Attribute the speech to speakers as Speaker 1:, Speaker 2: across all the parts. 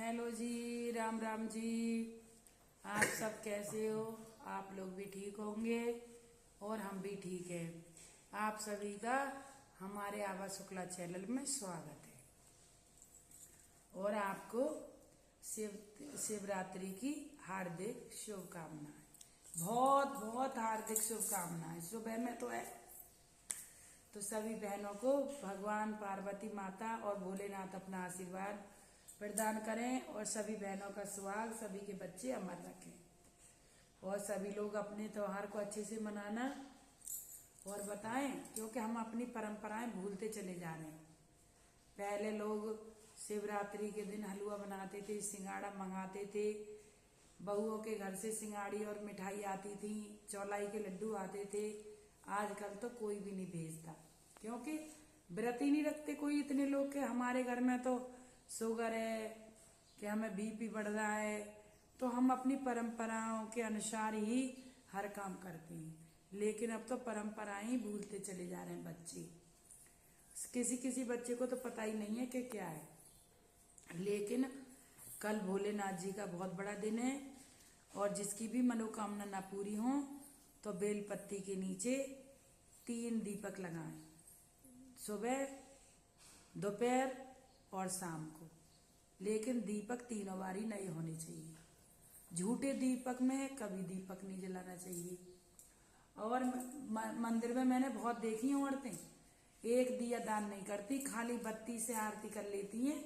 Speaker 1: Hello जी, राम राम जी। आप सब कैसे हो? आप लोग भी ठीक होंगे और हम भी ठीक हैं। आप सभी का हमारे आभा शुक्ला चैनल में स्वागत है और आपको शिवरात्रि की हार्दिक शुभकामनाएं। बहुत बहुत हार्दिक शुभकामनाएं। सुबह में तो है, तो सभी बहनों को भगवान पार्वती माता और भोलेनाथ अपना आशीर्वाद प्रदान करें और सभी बहनों का सुहाग, सभी के बच्चे अमर रखें और सभी लोग अपने त्योहार को अच्छे से मनाना और बताएं, क्योंकि हम अपनी परंपराएं भूलते चले जा रहे हैं। पहले लोग शिवरात्रि के दिन हलवा बनाते थे, सिंगाड़ा मंगाते थे, बहुओं के घर से सिंगाड़ी और मिठाई आती थी, चौलाई के लड्डू आते थे। आजकल तो कोई भी नहीं भेजता, क्योंकि व्रत ही नहीं रखते कोई। इतने लोग के हमारे घर में तो शुगर है कि हमें बीपी बढ़ रहा है, तो हम अपनी परंपराओं के अनुसार ही हर काम करते हैं। लेकिन अब तो परंपराएं ही भूलते चले जा रहे हैं बच्चे। किसी किसी बच्चे को तो पता ही नहीं है कि क्या है। लेकिन कल भोलेनाथ जी का बहुत बड़ा दिन है और जिसकी भी मनोकामना ना पूरी हो तो बेलपत्ती के नीचे 3 दीपक लगाएं, सुबह, दोपहर और शाम को। लेकिन दीपक तीनों बारी नहीं होने चाहिए। झूठे दीपक में कभी दीपक नहीं जलाना चाहिए। और मंदिर में मैंने बहुत देखी हैं औरतें, एक दिया दान नहीं करती, खाली बत्ती से आरती कर लेती हैं,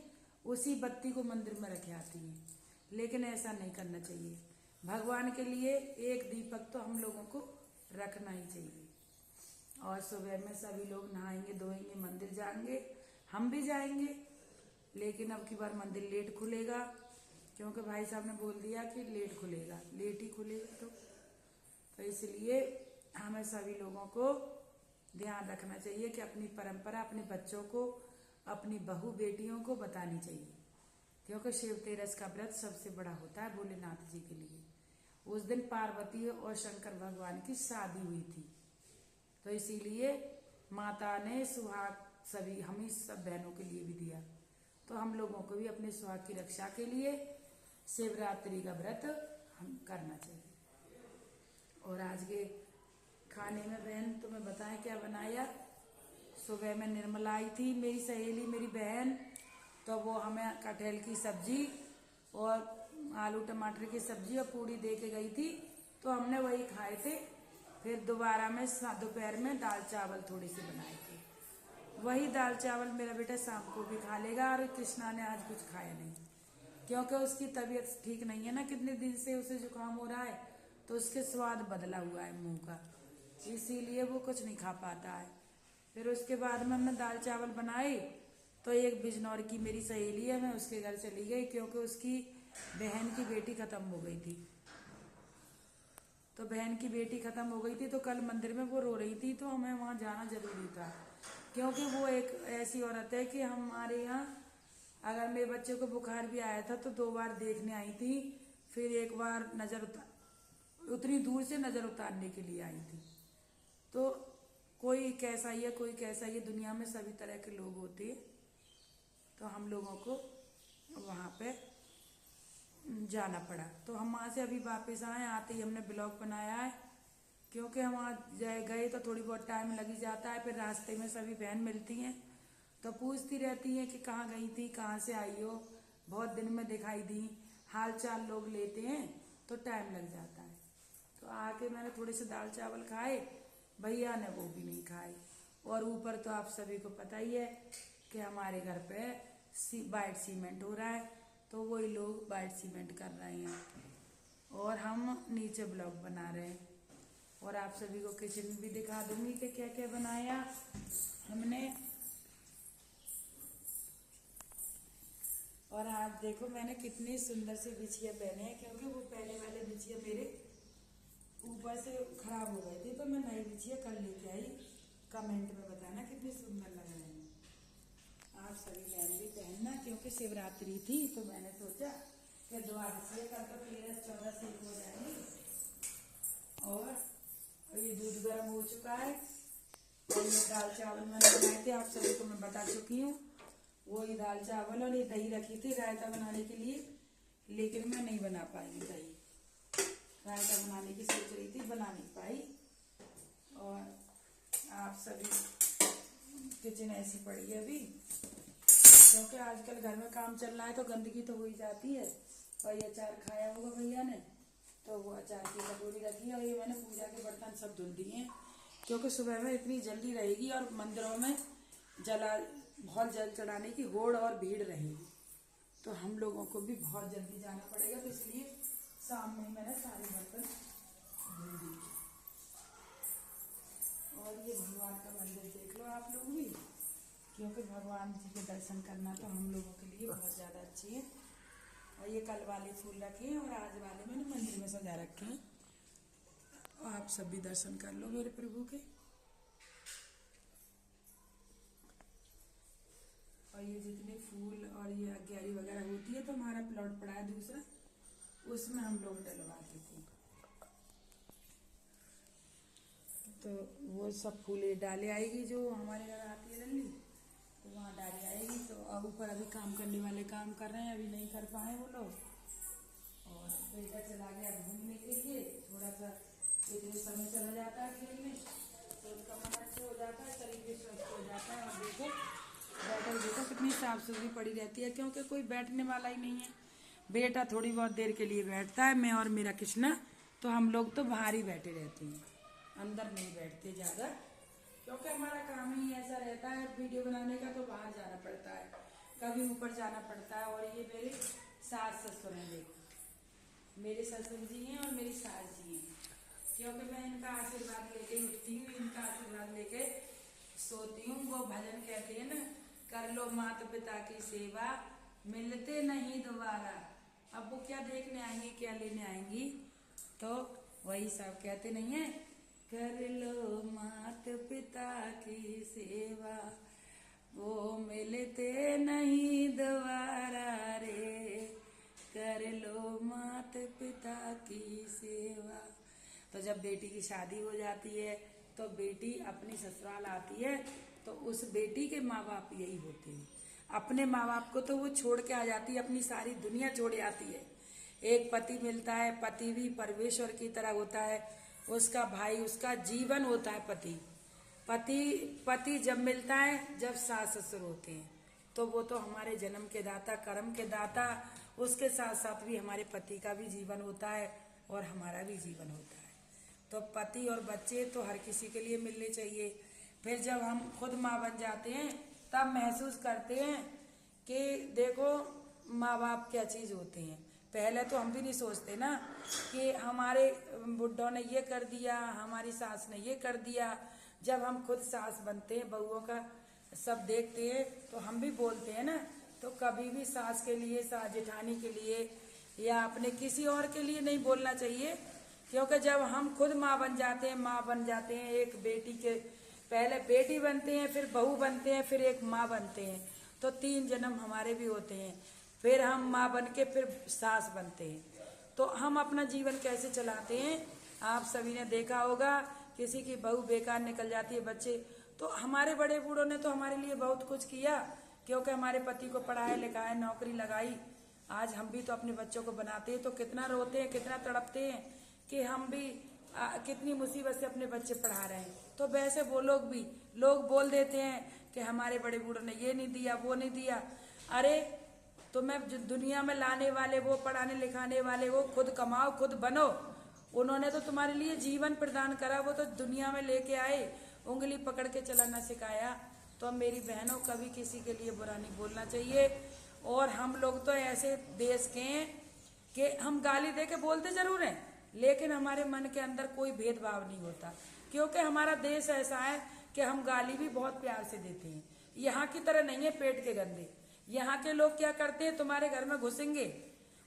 Speaker 1: उसी बत्ती को मंदिर में रख आती हैं। लेकिन ऐसा नहीं करना चाहिए। भगवान के लिए एक दीपक तो हम लोगों को रखना ही चाहिए। और सुबह में सभी लोग नहाएंगे धोएंगे, मंदिर जाएंगे, हम भी जाएंगे। लेकिन अब की बार मंदिर लेट खुलेगा, क्योंकि भाई साहब ने बोल दिया कि लेट खुलेगा, लेट ही खुलेगा। तो इसलिए हमें सभी लोगों को ध्यान रखना चाहिए कि अपनी परंपरा अपने बच्चों को, अपनी बहू बेटियों को बतानी चाहिए, क्योंकि शिव तेरस का व्रत सबसे बड़ा होता है भोलेनाथ जी के लिए। उस दिन पार्वती और शंकर भगवान की शादी हुई थी, तो इसीलिए माता ने सुहाग सभी हमें सब बहनों के लिए भी दिया। तो हम लोगों को भी अपने सुहाग की रक्षा के लिए शिवरात्रि का व्रत हम करना चाहिए। और आज के खाने में बहन तुम्हें बताएं क्या बनाया। सुबह में निर्मला आई थी, मेरी सहेली, मेरी बहन, तो वो हमें कटहल की सब्जी और आलू टमाटर की सब्जी और पूड़ी दे के गई थी, तो हमने वही खाए थे। फिर दोबारा में दोपहर में दाल चावल थोड़ी सी बनाए थे। वही दाल चावल मेरा बेटा शाम को भी खा लेगा। और कृष्णा ने आज कुछ खाया नहीं, क्योंकि उसकी तबीयत ठीक नहीं है ना, कितने दिन से उसे जुकाम हो रहा है, तो उसके स्वाद बदला हुआ है मुंह का, इसीलिए वो कुछ नहीं खा पाता है। फिर उसके बाद में हमने दाल चावल बनाए, तो एक बिजनौर की मेरी सहेली है, मैं उसके घर चली गई, क्योंकि उसकी बहन की बेटी खत्म हो गई थी। तो बहन की बेटी खत्म हो गई थी, तो कल मंदिर में वो रो रही थी, तो हमें वहाँ जाना जरूरी था, क्योंकि वो एक ऐसी औरत है कि हमारे यहाँ अगर मेरे बच्चे को बुखार भी आया था तो 2 बार देखने आई थी, फिर एक बार उतनी दूर से नजर उतारने के लिए आई थी। तो कोई कैसा ही है, कोई कैसा ही है, दुनिया में सभी तरह के लोग होते हैं। तो हम लोगों को वहाँ पे जाना पड़ा, तो हम वहाँ से अभी वापस आए। आते ही हमने ब्लॉग बनाया है, क्योंकि हम वहाँ गए तो थोड़ी बहुत टाइम लग ही जाता है। फिर रास्ते में सभी बहन मिलती हैं तो पूछती रहती हैं कि कहाँ गई थी, कहाँ से आई हो, बहुत दिन में दिखाई दी, हाल चाल लोग लेते हैं, तो टाइम लग जाता है। तो आके मैंने थोड़े से दाल चावल खाए, भैया ने वो भी नहीं खाए। और ऊपर तो आप सभी को पता ही है कि हमारे घर पे वाइट सीमेंट हो रहा है, तो वही लोग वाइट सीमेंट कर रहे हैं और हम नीचे ब्लॉग बना रहे हैं। और आप सभी को किचन भी दिखा दूंगी कि क्या क्या बनाया हमने। और आज देखो मैंने कितनी सुंदर सी बिछिया पहने हैं, क्योंकि वो पहले वाले बिछिया मेरे ऊपर से खराब हो गए थे, तो मैं नई बिछिया कल लेके आई। कमेंट में बताना कितनी सुंदर लग रहे हैं। आप सभी बहन भी पहनना, क्योंकि शिवरात्रि थी, तो मैंने सोचा कि द्वादशी कल तो 13-14 से हो जाएंगी। और ये दूध गर्म हो चुका है और ये दाल चावल मैंने बनाए थे, आप सभी को मैं बता चुकी हूँ। वही दाल चावल और ये दही रखी थी रायता बनाने के लिए, लेकिन मैं नहीं बना पाई दही। रायता बनाने की सोच रही थी, बना नहीं पाई। और आप सभी किचन ऐसी पड़ी है अभी, क्योंकि आजकल घर में काम चल रहा है तो गंदगी तो हो ही जाती है। और ये अचार खाया होगा भैया ने, तो वो अचार की कटोरी रखी है। और ये मैंने पूजा के बर्तन सब धुल दिए हैं, क्योंकि सुबह में इतनी जल्दी रहेगी और मंदिरों में बहुत जल चढ़ाने की होड़ और भीड़ रहेगी, तो हम लोगों को भी बहुत जल्दी जाना पड़ेगा। तो इसलिए शाम में मैंने सारे बर्तन धुल दिए। और ये भगवान का मंदिर देख लो आप लोग भी, क्योंकि भगवान जी के दर्शन करना तो हम लोगों के लिए बहुत ज़्यादा अच्छी है। और ये कल वाले फूल रखे हैं और आज वाले मैंने मंदिर में सजा रखे हैं। और आप सब भी दर्शन कर लो मेरे प्रभु के। और ये जितने फूल और ये अग्यारी वगैरह होती है, तो हमारा प्लॉट पड़ा है दूसरा, उसमें हम लोग डलवाते थे। तो वो सब फूले डाले आएगी जो हमारे घर आती है लल्ली, तो वहाँ डाली आएगी। तो अब ऊपर अभी काम करने वाले काम कर रहे हैं, अभी नहीं कर पाए वो लोग। और बेटा चला गया घूमने के लिए, थोड़ा सा इतने समय चला जाता है खेलने, तो उसका मन अच्छा हो जाता है, शरीर भी स्वस्थ हो जाता है। और देखो देखो कितनी साफ सुथरी पड़ी रहती है, क्योंकि कोई बैठने वाला ही नहीं है। बेटा थोड़ी बहुत देर के लिए बैठता है, मैं और मेरा कृष्णा तो हम लोग तो बाहर ही बैठे रहते हैं, अंदर नहीं बैठते ज़्यादा, क्योंकि हमारा काम ही ऐसा रहता है वीडियो बनाने का, तो बाहर जाना पड़ता है, कभी ऊपर जाना पड़ता है। और ये मेरे सास ससुर हैं, देखो मेरे ससुर जी हैं और मेरी सास जी हैं, क्योंकि मैं इनका आशीर्वाद लेके उठती हूँ, इनका आशीर्वाद लेके सोती हूँ। वो भजन कहते हैं ना, कर लो माता पिता की सेवा, मिलते नहीं दोबारा। अब वो क्या देखने आएंगी, क्या लेने आएंगी, तो वही सब कहते नहीं है, कर लो माता पिता की सेवा, वो मिलते नहीं दोबारा रे, कर लो माता पिता की सेवा। तो जब बेटी की शादी हो जाती है तो बेटी अपनी ससुराल आती है, तो उस बेटी के माँ बाप यही होते हैं। अपने माँ बाप को तो वो छोड़ के आ जाती है, अपनी सारी दुनिया छोड़ आती है। एक पति मिलता है, पति भी परमेश्वर की तरह होता है, उसका भाई, उसका जीवन होता है पति जब मिलता है, जब सास ससुर होते हैं, तो वो तो हमारे जन्म के दाता, कर्म के दाता, उसके साथ साथ भी हमारे पति का भी जीवन होता है और हमारा भी जीवन होता है। तो पति और बच्चे तो हर किसी के लिए मिलने चाहिए। फिर जब हम खुद माँ बन जाते हैं, तब महसूस करते हैं कि देखो माँ बाप क्या चीज़ होते हैं। पहले तो हम भी नहीं सोचते ना कि हमारे बुढ़ों ने ये कर दिया, हमारी सास ने ये कर दिया। जब हम खुद सास बनते हैं, बहुओं का सब देखते हैं, तो हम भी बोलते हैं ना। तो कभी भी सास के लिए, सास जेठानी के लिए या अपने किसी और के लिए नहीं बोलना चाहिए, क्योंकि जब हम खुद माँ बन जाते हैं, एक बेटी के पहले बेटी बनते हैं, फिर बहू बनते हैं, फिर एक माँ बनते हैं, तो 3 जन्म हमारे भी होते हैं। फिर हम माँ बन के फिर सास बनते हैं। तो हम अपना जीवन कैसे चलाते हैं, आप सभी ने देखा होगा, किसी की बहू बेकार निकल जाती है, बच्चे, तो हमारे बड़े बूढ़ों ने तो हमारे लिए बहुत कुछ किया, क्योंकि हमारे पति को पढ़ाया लिखाया, नौकरी लगाई। आज हम भी तो अपने बच्चों को बनाते हैं, तो कितना रोते हैं, कितना तड़पते हैं कि हम भी कितनी मुसीबत से अपने बच्चे पढ़ा रहे हैं। तो वैसे वो लोग बोल देते हैं कि हमारे बड़े बूढ़ों ने ये नहीं दिया, वो नहीं दिया। अरे तुम्हें जो दुनिया में लाने वाले, वो पढ़ाने लिखाने वाले, वो खुद कमाओ, खुद बनो। उन्होंने तो तुम्हारे लिए जीवन प्रदान करा, वो तो दुनिया में लेके आए, उंगली पकड़ के चलाना सिखाया। तो मेरी बहनों, कभी किसी के लिए बुरा नहीं बोलना चाहिए। और हम लोग तो ऐसे देश के हैं कि हम गाली दे के बोलते जरूर हैं, लेकिन हमारे मन के अंदर कोई भेदभाव नहीं होता, क्योंकि हमारा देश ऐसा है कि हम गाली भी बहुत प्यार से देते हैं। यहाँ की तरह नहीं है पेट के गंदे। यहाँ के लोग क्या करते हैं, तुम्हारे घर में घुसेंगे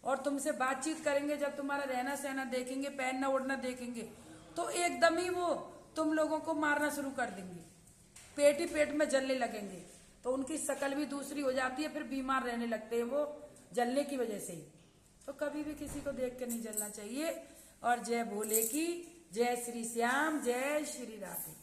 Speaker 1: और तुमसे बातचीत करेंगे, जब तुम्हारा रहना सहना देखेंगे, पहनना ओढ़ना देखेंगे, तो एकदम ही वो तुम लोगों को मारना शुरू कर देंगे, पेट ही पेट में जलने लगेंगे। तो उनकी शक्ल भी दूसरी हो जाती है, फिर बीमार रहने लगते हैं वो जलने की वजह से ही। तो कभी भी किसी को देख के नहीं जलना चाहिए। और जय भोले की, जय श्री श्याम, जय श्री राधे।